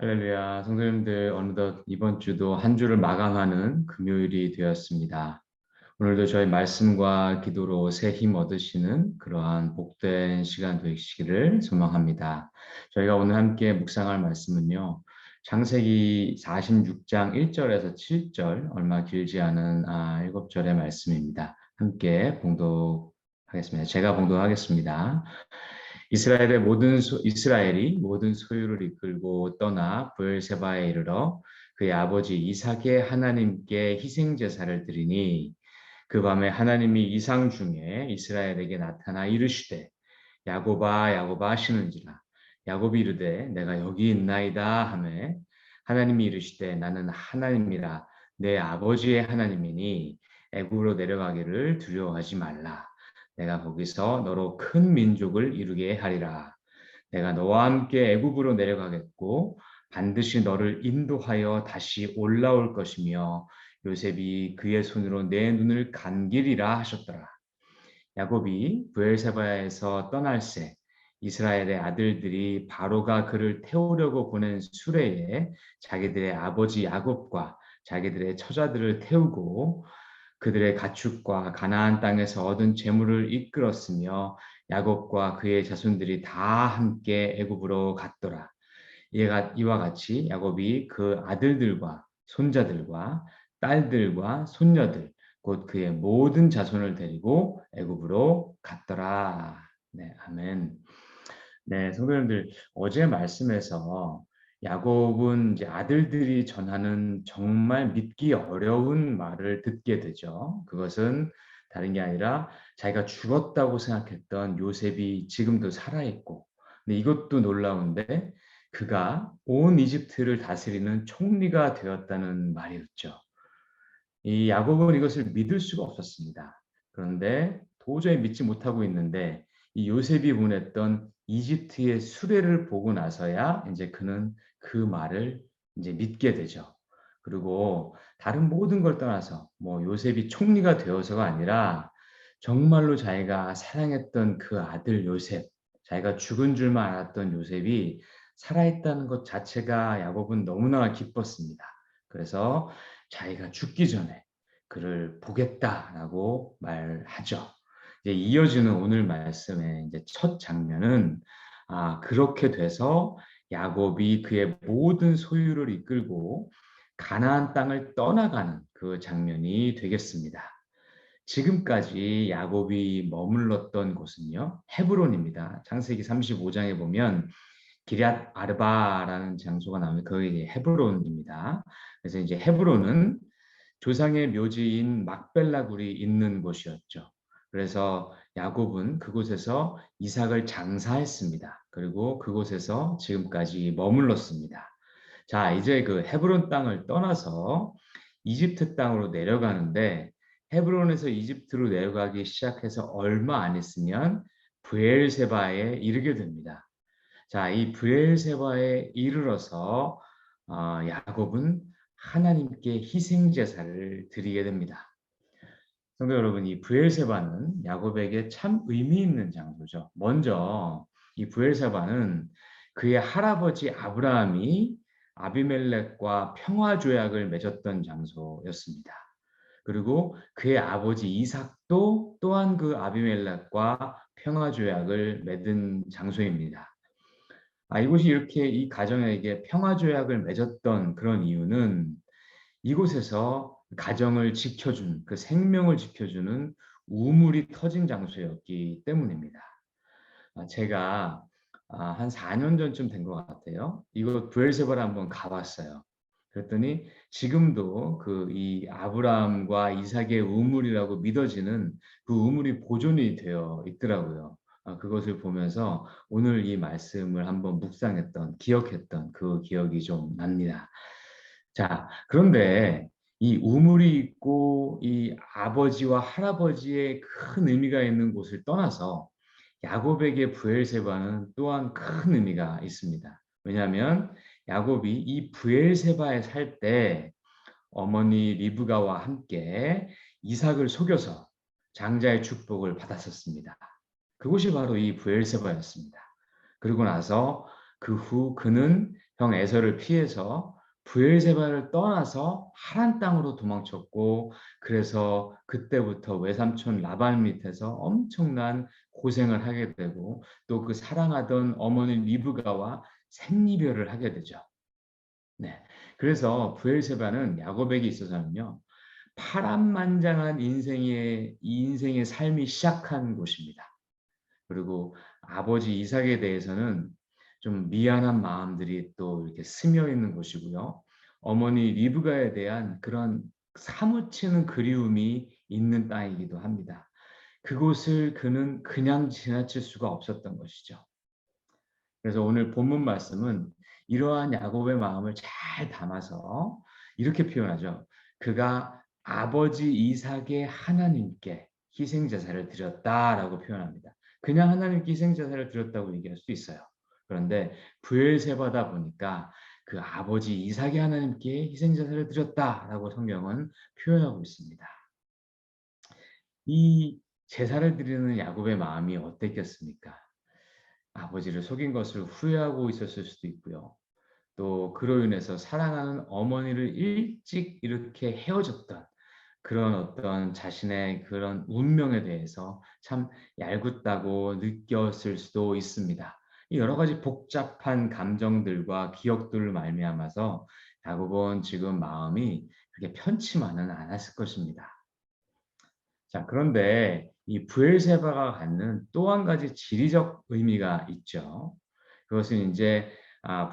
할렐루야, 성도님들 어느덧 이번 주도 한 주를 마감하는 금요일이 되었습니다. 오늘도 저희 말씀과 기도로 새 힘 얻으시는 그러한 복된 시간 되시기를 소망합니다. 저희가 오늘 함께 묵상할 말씀은요. 창세기 46장 1절에서 7절 얼마 길지 않은 7절의 말씀입니다. 함께 봉독하겠습니다. 제가 봉독하겠습니다. 이스라엘이 모든 소유를 이끌고 떠나 브엘세바에 이르러 그의 아버지 이삭의 하나님께 희생 제사를 드리니 그 밤에 하나님이 이상 중에 이스라엘에게 나타나 이르시되 야곱아 야곱아 하시는지라. 야곱이 이르되 내가 여기 있나이다 하매 하나님이 이르시되 나는 하나님이라 내 아버지의 하나님이니 애굽으로 내려가기를 두려워하지 말라. 내가 거기서 너로 큰 민족을 이루게 하리라. 내가 너와 함께 애굽으로 내려가겠고 반드시 너를 인도하여 다시 올라올 것이며 요셉이 그의 손으로 내 눈을 감기리라 하셨더라. 야곱이 브엘세바에서 떠날새 이스라엘의 아들들이 바로가 그를 태우려고 보낸 수레에 자기들의 아버지 야곱과 자기들의 처자들을 태우고 그들의 가축과 가나안 땅에서 얻은 재물을 이끌었으며 야곱과 그의 자손들이 다 함께 애굽으로 갔더라. 이와 같이 야곱이 그 아들들과 손자들과 딸들과 손녀들 곧 그의 모든 자손을 데리고 애굽으로 갔더라. 네, 아멘. 네, 성도님들 어제 말씀에서 야곱은 이제 아들들이 전하는 정말 믿기 어려운 말을 듣게 되죠. 그것은 다른 게 아니라 자기가 죽었다고 생각했던 요셉이 지금도 살아있고, 근데 이것도 놀라운데 그가 온 이집트를 다스리는 총리가 되었다는 말이었죠. 이 야곱은 이것을 믿을 수가 없었습니다. 그런데 도저히 믿지 못하고 있는데 이 요셉이 보냈던 이집트의 수레를 보고 나서야 이제 그는 그 말을 이제 믿게 되죠. 그리고 다른 모든 걸 떠나서 뭐 요셉이 총리가 되어서가 아니라 정말로 자기가 사랑했던 그 아들 요셉, 자기가 죽은 줄만 알았던 요셉이 살아있다는 것 자체가 야곱은 너무나 기뻤습니다. 그래서 자기가 죽기 전에 그를 보겠다라고 말하죠. 이제 이어지는 오늘 말씀의 이제 첫 장면은 그렇게 돼서 야곱이 그의 모든 소유를 이끌고 가나안 땅을 떠나가는 그 장면이 되겠습니다. 지금까지 야곱이 머물렀던 곳은요, 헤브론입니다. 창세기 35장에 보면 기럇 아르바라는 장소가 나오면 그게 헤브론입니다. 그래서 이제 헤브론은 조상의 묘지인 막벨라 굴이 있는 곳이었죠. 그래서 야곱은 그곳에서 이삭을 장사했습니다. 그리고 그곳에서 지금까지 머물렀습니다. 자, 이제 그 헤브론 땅을 떠나서 이집트 땅으로 내려가는데 헤브론에서 이집트로 내려가기 시작해서 얼마 안 있으면 브엘세바에 이르게 됩니다. 자, 이 브엘세바에 이르러서 야곱은 하나님께 희생 제사를 드리게 됩니다. 성도 여러분, 이 브엘세바는 야곱에게 참 의미 있는 장소죠. 먼저 이 브엘세바는 그의 할아버지 아브라함이 아비멜렉과 평화 조약을 맺었던 장소였습니다. 그리고 그의 아버지 이삭도 또한 그 아비멜렉과 평화 조약을 맺은 장소입니다. 이곳이 이렇게 이 가정에게 평화 조약을 맺었던 그런 이유는 이곳에서 가정을 지켜준 그 생명을 지켜주는 우물이 터진 장소였기 때문입니다. 제가 한 4년 전쯤 된 것 같아요. 이곳 브엘세바를 한번 가봤어요. 그랬더니 지금도 그 이 아브라함과 이삭의 우물이라고 믿어지는 그 우물이 보존이 되어 있더라고요. 그것을 보면서 오늘 이 말씀을 한번 묵상했던, 기억했던 그 기억이 좀 납니다. 자, 그런데 이 우물이 있고 이 아버지와 할아버지의 큰 의미가 있는 곳을 떠나서 야곱에게 브엘세바는 또한 큰 의미가 있습니다. 왜냐하면 야곱이 이 브엘세바에 살 때 어머니 리브가와 함께 이삭을 속여서 장자의 축복을 받았었습니다. 그곳이 바로 이 브엘세바였습니다. 그리고 나서 그 후 그는 형 에서를 피해서 브엘세바를 떠나서 하란 땅으로 도망쳤고 그래서 그때부터 외삼촌 라반 밑에서 엄청난 고생을 하게 되고 또 그 사랑하던 어머니 리브가와 생리별을 하게 되죠. 네. 그래서 브엘세바는 야곱에게 있어서는요. 파란만장한 인생의 삶이 시작한 곳입니다. 그리고 아버지 이삭에 대해서는 좀 미안한 마음들이 또 이렇게 스며 있는 곳이고요. 어머니 리브가에 대한 그런 사무치는 그리움이 있는 땅이기도 합니다. 그곳을 그는 그냥 지나칠 수가 없었던 것이죠. 그래서 오늘 본문 말씀은 이러한 야곱의 마음을 잘 담아서 이렇게 표현하죠. 그가 아버지 이삭의 하나님께 희생 제사를 드렸다라고 표현합니다. 그냥 하나님께 희생 제사를 드렸다고 얘기할 수 있어요. 그런데 브엘세바다 보니까 그 아버지 이삭의 하나님께 희생 제사를 드렸다라고 성경은 표현하고 있습니다. 이 제사를 드리는 야곱의 마음이 어땠겠습니까? 아버지를 속인 것을 후회하고 있었을 수도 있고요. 또 그로 인해서 사랑하는 어머니를 일찍 이렇게 헤어졌던 그런 어떤 자신의 그런 운명에 대해서 참 얄궂다고 느꼈을 수도 있습니다. 이 여러 가지 복잡한 감정들과 기억들을 말미암아서 야곱은 지금 마음이 그렇게 편치만은 않았을 것입니다. 자, 그런데 이 브엘세바가 갖는 또 한 가지 지리적 의미가 있죠. 그것은 이제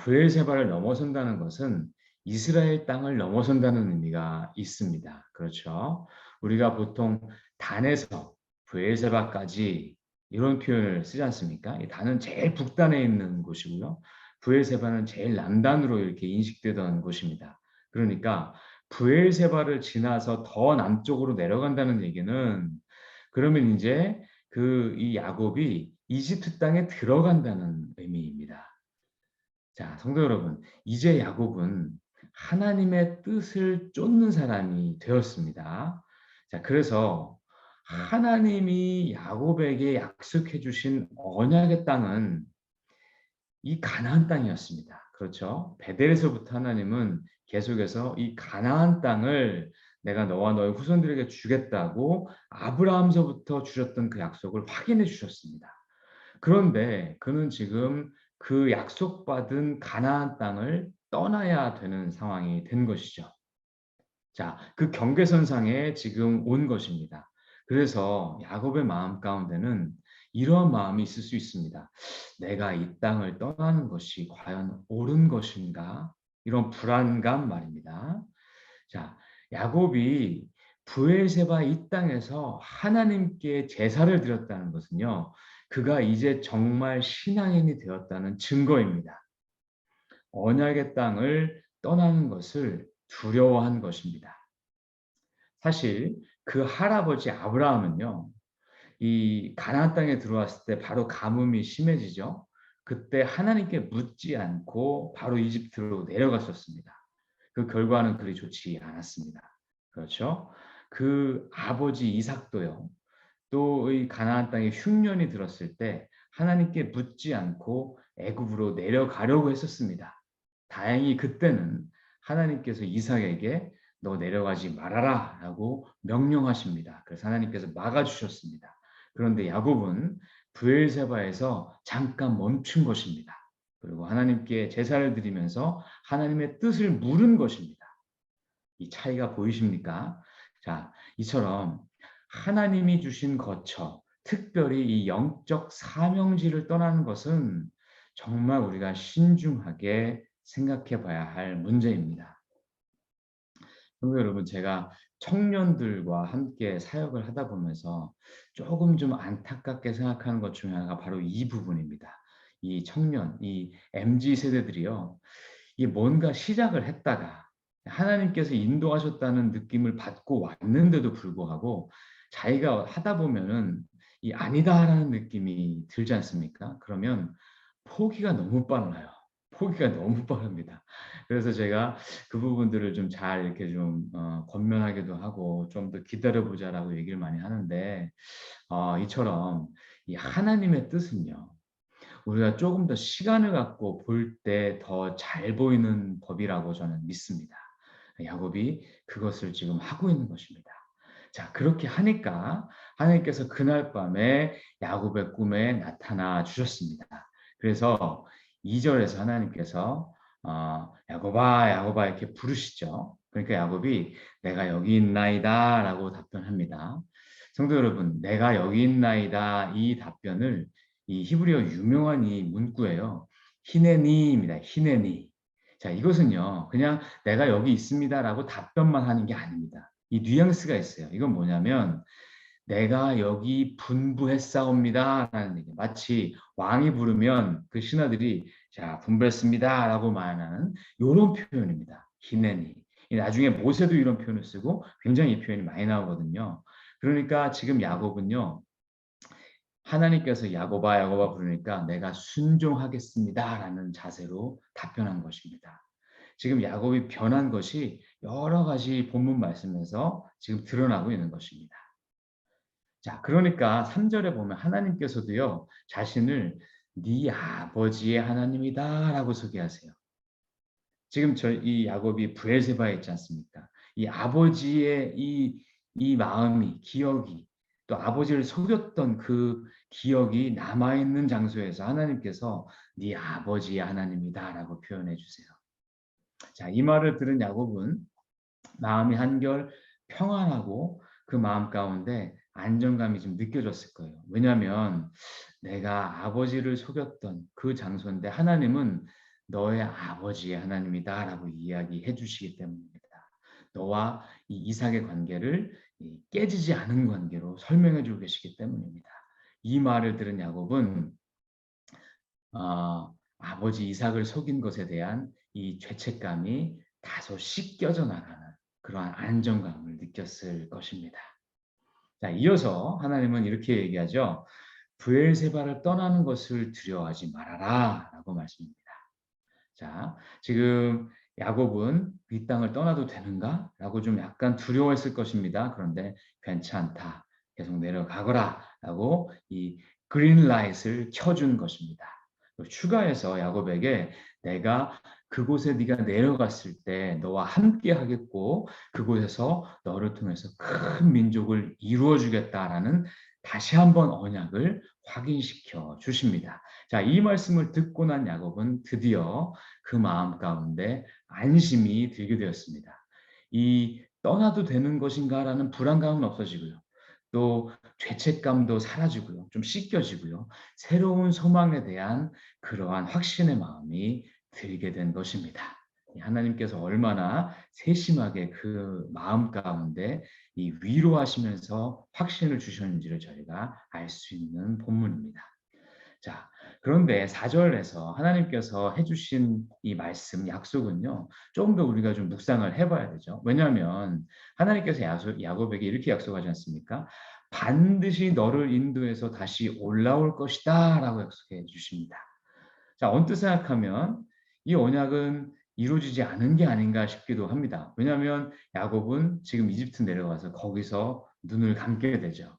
브엘세바를 넘어선다는 것은 이스라엘 땅을 넘어선다는 의미가 있습니다. 그렇죠? 우리가 보통 단에서 브엘세바까지 이런 표현을 쓰지 않습니까? 이 단은 제일 북단에 있는 곳이고요. 브엘세바는 제일 남단으로 이렇게 인식되던 곳입니다. 그러니까 브엘세바를 지나서 더 남쪽으로 내려간다는 얘기는 그러면 이제 이 야곱이 이집트 땅에 들어간다는 의미입니다. 자, 성도 여러분, 이제 야곱은 하나님의 뜻을 쫓는 사람이 되었습니다. 자, 그래서 하나님이 야곱에게 약속해 주신 언약의 땅은 이 가나안 땅이었습니다. 그렇죠? 베델에서부터 하나님은 계속해서 이 가나안 땅을 내가 너와 너의 후손들에게 주겠다고 아브라함서부터 주셨던 그 약속을 확인해 주셨습니다. 그런데 그는 지금 그 약속받은 가나안 땅을 떠나야 되는 상황이 된 것이죠. 자, 그 경계선상에 지금 온 것입니다. 그래서 야곱의 마음 가운데는 이러한 마음이 있을 수 있습니다. 내가 이 땅을 떠나는 것이 과연 옳은 것인가? 이런 불안감 말입니다. 자, 야곱이 브엘세바 이 땅에서 하나님께 제사를 드렸다는 것은요. 그가 이제 정말 신앙인이 되었다는 증거입니다. 언약의 땅을 떠나는 것을 두려워한 것입니다. 사실 그 할아버지 아브라함은요. 이 가나안 땅에 들어왔을 때 바로 가뭄이 심해지죠. 그때 하나님께 묻지 않고 바로 이집트로 내려갔었습니다. 그 결과는 그리 좋지 않았습니다. 그렇죠? 그 아버지 이삭도요. 또 이 가나안 땅에 흉년이 들었을 때 하나님께 묻지 않고 애굽으로 내려가려고 했었습니다. 다행히 그때는 하나님께서 이삭에게 너 내려가지 말아라라고 명령하십니다. 그래서 하나님께서 막아주셨습니다. 그런데 야곱은 브엘세바에서 잠깐 멈춘 것입니다. 그리고 하나님께 제사를 드리면서 하나님의 뜻을 물은 것입니다. 이 차이가 보이십니까? 자, 이처럼 하나님이 주신 거처, 특별히 이 영적 사명지를 떠나는 것은 정말 우리가 신중하게 생각해 봐야 할 문제입니다. 성도 여러분, 제가 청년들과 함께 사역을 하다 보면서 조금 좀 안타깝게 생각하는 것 중에 하나가 바로 이 부분입니다. 이 청년, 이 MZ 세대들이요. 이 뭔가 시작을 했다가 하나님께서 인도하셨다는 느낌을 받고 왔는데도 불구하고 자기가 하다 보면은 이 아니다라는 느낌이 들지 않습니까? 그러면 포기가 너무 빨라요. 포기가 너무 빠릅니다. 그래서 제가 그 부분들을 좀 잘 이렇게 좀 권면하기도 하고 좀 더 기다려 보자라고 얘기를 많이 하는데 이처럼 이 하나님의 뜻은요. 우리가 조금 더 시간을 갖고 볼 때 더 잘 보이는 법이라고 저는 믿습니다. 야곱이 그것을 지금 하고 있는 것입니다. 자, 그렇게 하니까 하나님께서 그날 밤에 야곱의 꿈에 나타나 주셨습니다. 그래서 2절에서 하나님께서 야곱아, 야곱아 이렇게 부르시죠. 그러니까 야곱이 내가 여기 있나이다라고 답변합니다. 성도 여러분, 내가 여기 있나이다 이 답변을 이 히브리어 유명한 이 문구예요. 히네니입니다. 히네니. 자, 이것은요, 그냥 내가 여기 있습니다라고 답변만 하는 게 아닙니다. 이 뉘앙스가 있어요. 이건 뭐냐면 내가 여기 분부했사옵니다라는 얘기. 마치 왕이 부르면 그 신하들이 자 분부했습니다라고 말하는 이런 표현입니다. 히네니. 나중에 모세도 이런 표현을 쓰고 굉장히 이 표현이 많이 나오거든요. 그러니까 지금 야곱은요. 하나님께서 야곱아 야곱아 부르니까 내가 순종하겠습니다라는 자세로 답변한 것입니다. 지금 야곱이 변한 것이 여러 가지 본문 말씀에서 지금 드러나고 있는 것입니다. 자, 그러니까 3절에 보면 하나님께서도요, 자신을 네 아버지의 하나님이다라고 소개하세요. 지금 이 야곱이 브엘세바에 있지 않습니까? 이 아버지의 이 마음이, 기억이, 또 아버지를 속였던 그 기억이 남아있는 장소에서 하나님께서 네 아버지의 하나님이다라고 표현해 주세요. 자, 이 말을 들은 야곱은 마음이 한결 평안하고 그 마음 가운데 안정감이 좀 느껴졌을 거예요. 왜냐하면 내가 아버지를 속였던 그 장소인데 하나님은 너의 아버지의 하나님이다라고 이야기해 주시기 때문입니다. 너와 이 이삭의 관계를 깨지지 않은 관계로 설명해 주고 계시기 때문입니다. 이 말을 들은 야곱은 아버지 이삭을 속인 것에 대한 이 죄책감이 다소 씻겨져 나가는 그러한 안정감을 느꼈을 것입니다. 자, 이어서 하나님은 이렇게 얘기하죠. 브엘세바를 떠나는 것을 두려워하지 말아라 라고 말씀합니다. 자, 지금 야곱은 이 땅을 떠나도 되는가? 라고 좀 약간 두려워했을 것입니다. 그런데 괜찮다. 계속 내려가거라. 라고 이 그린라이트를 켜준 것입니다. 추가해서 야곱에게 내가 그곳에 네가 내려갔을 때 너와 함께 하겠고 그곳에서 너를 통해서 큰 민족을 이루어 주겠다라는 다시 한번 언약을 확인시켜 주십니다. 자, 이 말씀을 듣고 난 야곱은 드디어 그 마음 가운데 안심이 들게 되었습니다. 이 떠나도 되는 것인가라는 불안감은 없어지고요. 또 죄책감도 사라지고요. 좀 씻겨지고요. 새로운 소망에 대한 그러한 확신의 마음이 들게 된 것입니다. 하나님께서 얼마나 세심하게 그 마음 가운데 이 위로하시면서 확신을 주셨는지를 저희가 알 수 있는 본문입니다. 자, 그런데 4절에서 하나님께서 해주신 이 말씀, 약속은요, 조금 더 우리가 좀 묵상을 해봐야 되죠. 왜냐하면 하나님께서 야곱에게 이렇게 약속하지 않습니까? 반드시 너를 인도해서 다시 올라올 것이다 라고 약속해 주십니다. 자, 언뜻 생각하면 이 언약은 이루어지지 않은 게 아닌가 싶기도 합니다. 왜냐하면 야곱은 지금 이집트 내려가서 거기서 눈을 감게 되죠.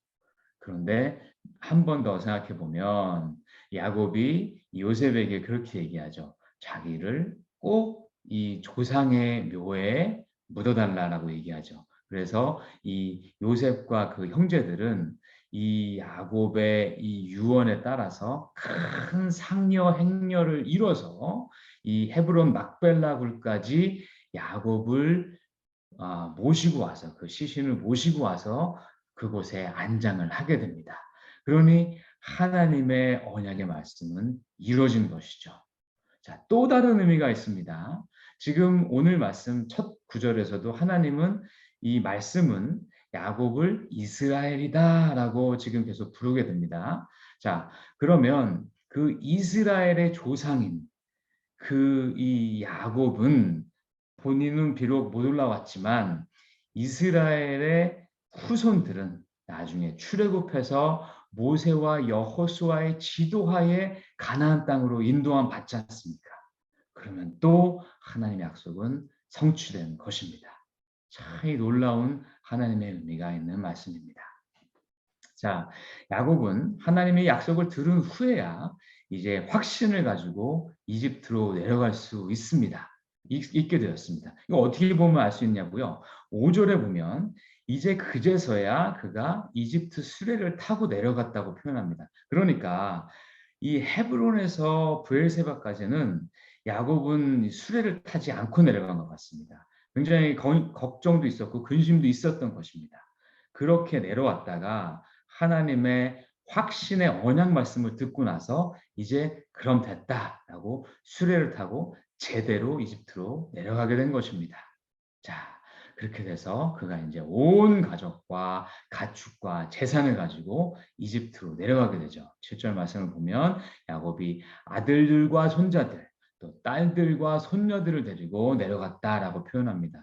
그런데 한 번 더 생각해 보면 야곱이 요셉에게 그렇게 얘기하죠. 자기를 꼭 이 조상의 묘에 묻어달라라고 얘기하죠. 그래서 이 요셉과 그 형제들은 이 야곱의 이 유언에 따라서 큰 상여 행렬을 이뤄서 이 헤브론 막벨라 굴까지 야곱을 모시고 와서 그 시신을 모시고 와서 그곳에 안장을 하게 됩니다. 그러니 하나님의 언약의 말씀은 이루어진 것이죠. 자, 또 다른 의미가 있습니다. 지금 오늘 말씀 첫 구절에서도 하나님은 이 말씀은 야곱을 이스라엘이다라고 지금 계속 부르게 됩니다. 자, 그러면 그 이스라엘의 조상인 그 이 야곱은 본인은 비록 못 올라왔지만 이스라엘의 후손들은 나중에 출애굽해서 모세와 여호수아의 지도하에 가나안 땅으로 인도함 받지 않습니까? 그러면 또 하나님의 약속은 성취된 것입니다. 참 놀라운 하나님의 의미가 있는 말씀입니다. 자, 야곱은 하나님의 약속을 들은 후에야 이제 확신을 가지고 이집트로 내려갈 수 있습니다. 있게 되었습니다. 이거 어떻게 보면 알 수 있냐고요? 5절에 보면 이제 그제서야 그가 이집트 수레를 타고 내려갔다고 표현합니다. 그러니까 이 헤브론에서 브엘세바까지는 야곱은 수레를 타지 않고 내려간 것 같습니다. 굉장히 걱정도 있었고 근심도 있었던 것입니다. 그렇게 내려왔다가 하나님의 확신의 언약 말씀을 듣고 나서 이제 그럼 됐다라고 수레를 타고 제대로 이집트로 내려가게 된 것입니다. 자, 그렇게 돼서 그가 이제 온 가족과 가축과 재산을 가지고 이집트로 내려가게 되죠. 7절 말씀을 보면 야곱이 아들들과 손자들 또 딸들과 손녀들을 데리고 내려갔다라고 표현합니다.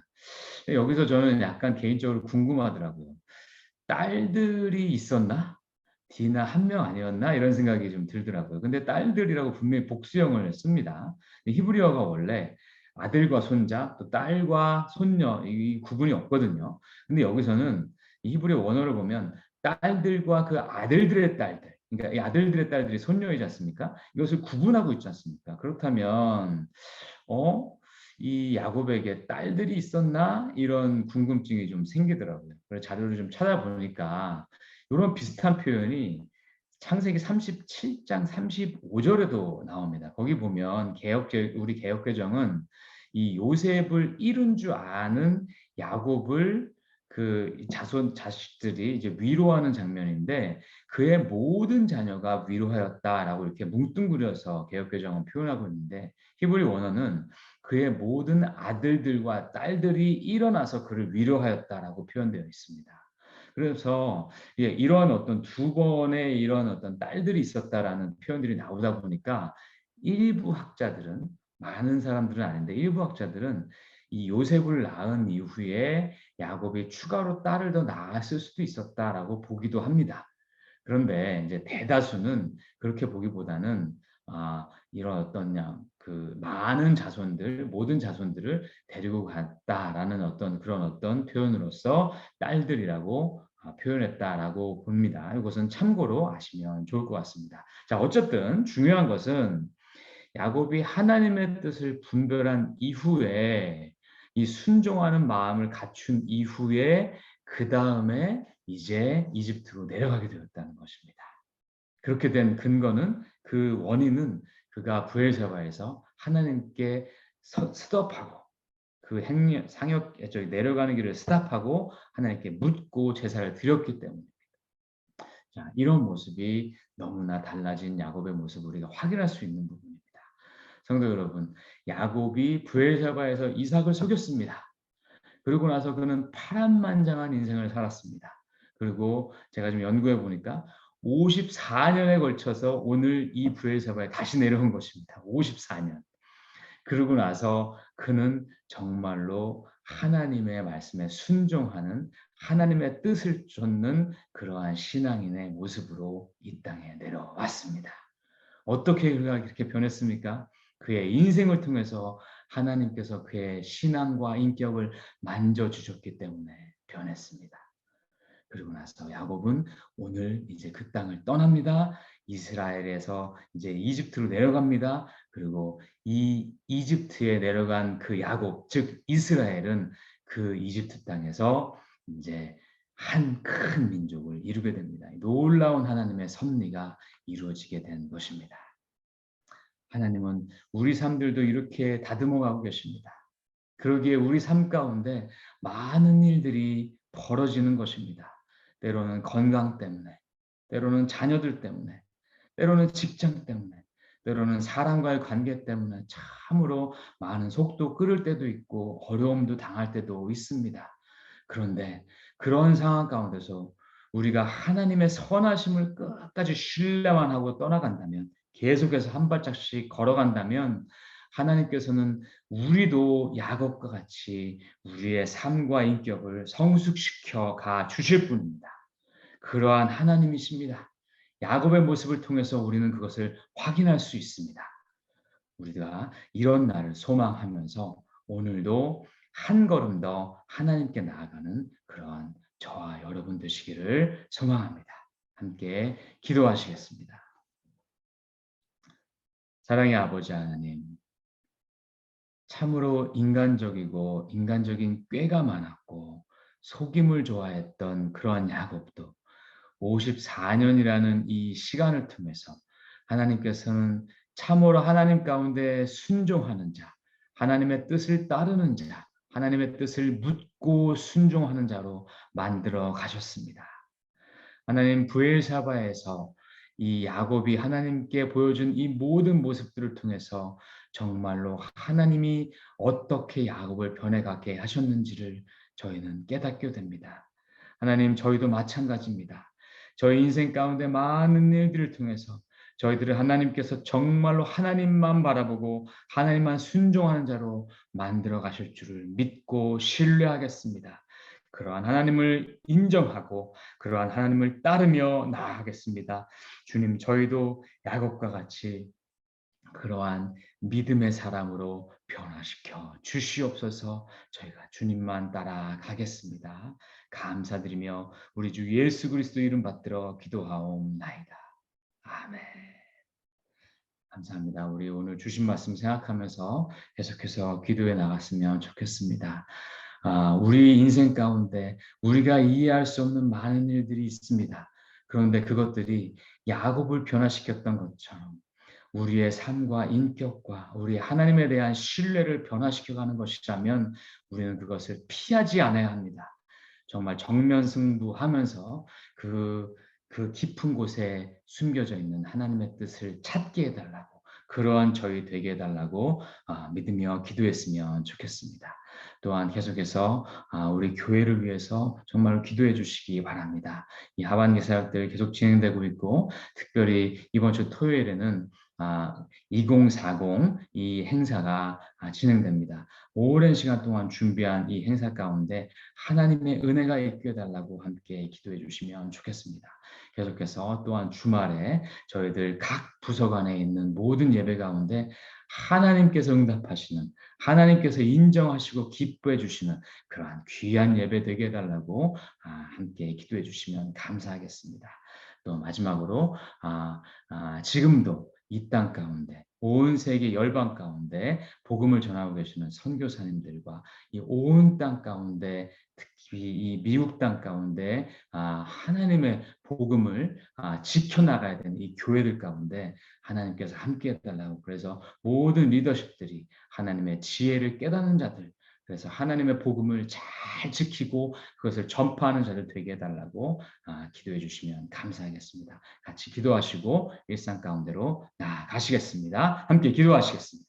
여기서 저는 약간 개인적으로 궁금하더라고요. 딸들이 있었나? 디나 한 명 아니었나? 이런 생각이 좀 들더라고요. 근데 딸들이라고 분명히 복수형을 씁니다. 히브리어가 원래 아들과 손자, 또 딸과 손녀 이 구분이 없거든요. 근데 여기서는 이 히브리어 원어를 보면 딸들과 그 아들들의 딸들, 그러니까 이 아들들의 딸들이 손녀이지 않습니까? 이것을 구분하고 있지 않습니까? 그렇다면 어? 이 야곱에게 딸들이 있었나? 이런 궁금증이 좀 생기더라고요. 그래서 자료를 좀 찾아보니까 이런 비슷한 표현이 창세기 37장 35절에도 나옵니다. 거기 보면 우리 개역개정은 이 요셉을 잃은 줄 아는 야곱을 그 자식들이 이제 위로하는 장면인데 그의 모든 자녀가 위로하였다라고 이렇게 뭉뚱그려서 개역개정은 표현하고 있는데 히브리 원어는 그의 모든 아들들과 딸들이 일어나서 그를 위로하였다라고 표현되어 있습니다. 그래서 이런 어떤 두 번의 이런 어떤 딸들이 있었다라는 표현들이 나오다 보니까 일부 학자들은 많은 사람들은 아닌데 일부 학자들은 이 요셉을 낳은 이후에 야곱이 추가로 딸을 더 낳았을 수도 있었다라고 보기도 합니다. 그런데 이제 대다수는 그렇게 보기보다는 이런 어떤 그 많은 자손들, 모든 자손들을 데리고 갔다라는 어떤 그런 어떤 표현으로서 딸들이라고 표현했다라고 봅니다. 이것은 참고로 아시면 좋을 것 같습니다. 자, 어쨌든 중요한 것은 야곱이 하나님의 뜻을 분별한 이후에 이 순종하는 마음을 갖춘 이후에 그 다음에 이제 이집트로 내려가게 되었다는 것입니다. 그렇게 된 근거는 그 원인은 그가 브엘세바에서 하나님께 스톱하고 그 상역 저기 내려가는 길을 스탑하고 하나님께 묻고 제사를 드렸기 때문입니다. 자, 이런 모습이 너무나 달라진 야곱의 모습을 우리가 확인할 수 있는 부분입니다. 성도 여러분, 야곱이 브엘세바에서 이삭을 속였습니다. 그러고 나서 그는 파란만장한 인생을 살았습니다. 그리고 제가 좀 연구해 보니까 54년에 걸쳐서 오늘 이 브엘세바에 다시 내려온 것입니다. 54년. 그러고 나서 그는 정말로 하나님의 말씀에 순종하는 하나님의 뜻을 좇는 그러한 신앙인의 모습으로 이 땅에 내려왔습니다. 어떻게 그가 이렇게 변했습니까? 그의 인생을 통해서 하나님께서 그의 신앙과 인격을 만져주셨기 때문에 변했습니다. 그리고 나서 야곱은 오늘 이제 그 땅을 떠납니다. 이스라엘에서 이제 이집트로 내려갑니다. 그리고 이 이집트에 내려간 그 야곱, 즉 이스라엘은 그 이집트 땅에서 이제 한 큰 민족을 이루게 됩니다. 놀라운 하나님의 섭리가 이루어지게 된 것입니다. 하나님은 우리 삶들도 이렇게 다듬어가고 계십니다. 그러기에 우리 삶 가운데 많은 일들이 벌어지는 것입니다. 때로는 건강 때문에, 때로는 자녀들 때문에, 때로는 직장 때문에, 때로는 사람과의 관계 때문에 참으로 많은 속도 끓을 때도 있고 어려움도 당할 때도 있습니다. 그런데 그런 상황 가운데서 우리가 하나님의 선하심을 끝까지 신뢰만 하고 떠나간다면 계속해서 한 발짝씩 걸어간다면 하나님께서는 우리도 야곱과 같이 우리의 삶과 인격을 성숙시켜 가 주실 분입니다. 그러한 하나님이십니다. 야곱의 모습을 통해서 우리는 그것을 확인할 수 있습니다. 우리가 이런 날을 소망하면서 오늘도 한 걸음 더 하나님께 나아가는 그러한 저와 여러분 되시기를 소망합니다. 함께 기도하시겠습니다. 사랑의 아버지 하나님, 참으로 인간적이고 인간적인 꾀가 많았고 속임을 좋아했던 그러한 야곱도 54년이라는 이 시간을 통해서 하나님께서는 참으로 하나님 가운데 순종하는 자, 하나님의 뜻을 따르는 자, 하나님의 뜻을 묻고 순종하는 자로 만들어 가셨습니다. 하나님 브엘사바에서 이 야곱이 하나님께 보여준 이 모든 모습들을 통해서 정말로 하나님이 어떻게 야곱을 변해가게 하셨는지를 저희는 깨닫게 됩니다. 하나님, 저희도 마찬가지입니다. 저희 인생 가운데 많은 일들을 통해서 저희들을 하나님께서 정말로 하나님만 바라보고 하나님만 순종하는 자로 만들어 가실 줄을 믿고 신뢰하겠습니다. 그러한 하나님을 인정하고 그러한 하나님을 따르며 나아가겠습니다. 주님, 저희도 야곱과 같이 그러한 믿음의 사람으로 변화시켜 주시옵소서. 저희가 주님만 따라가겠습니다. 감사드리며 우리 주 예수 그리스도 이름 받들어 기도하옵나이다. 아멘. 감사합니다. 우리 오늘 주신 말씀 생각하면서 계속해서 기도해 나갔으면 좋겠습니다. 우리 인생 가운데 우리가 이해할 수 없는 많은 일들이 있습니다. 그런데 그것들이 야곱을 변화시켰던 것처럼 우리의 삶과 인격과 우리 하나님에 대한 신뢰를 변화시켜가는 것이라면 우리는 그것을 피하지 않아야 합니다. 정말 정면승부하면서 그 깊은 곳에 숨겨져 있는 하나님의 뜻을 찾게 해달라고 그러한 저희 되게 해달라고 믿으며 기도했으면 좋겠습니다. 또한 계속해서 우리 교회를 위해서 정말 기도해 주시기 바랍니다. 이 하반기 사역들 계속 진행되고 있고 특별히 이번 주 토요일에는 2040 이 행사가 진행됩니다. 오랜 시간 동안 준비한 이 행사 가운데 하나님의 은혜가 있게 해달라고 함께 기도해 주시면 좋겠습니다. 계속해서 또한 주말에 저희들 각 부서간에 있는 모든 예배 가운데 하나님께서 응답하시는 하나님께서 인정하시고 기뻐해 주시는 그러한 귀한 예배 되게 해달라고 함께 기도해 주시면 감사하겠습니다. 또 마지막으로 지금도 이 땅 가운데 온 세계 열방 가운데 복음을 전하고 계시는 선교사님들과 이 온 땅 가운데 특히 이 미국 땅 가운데 하나님의 복음을 지켜나가야 되는 이 교회들 가운데 하나님께서 함께 해달라고 그래서 모든 리더십들이 하나님의 지혜를 깨닫는 자들 그래서 하나님의 복음을 잘 지키고 그것을 전파하는 자들 되게 해달라고 기도해 주시면 감사하겠습니다. 같이 기도하시고 일상 가운데로 나아가시겠습니다. 함께 기도하시겠습니다.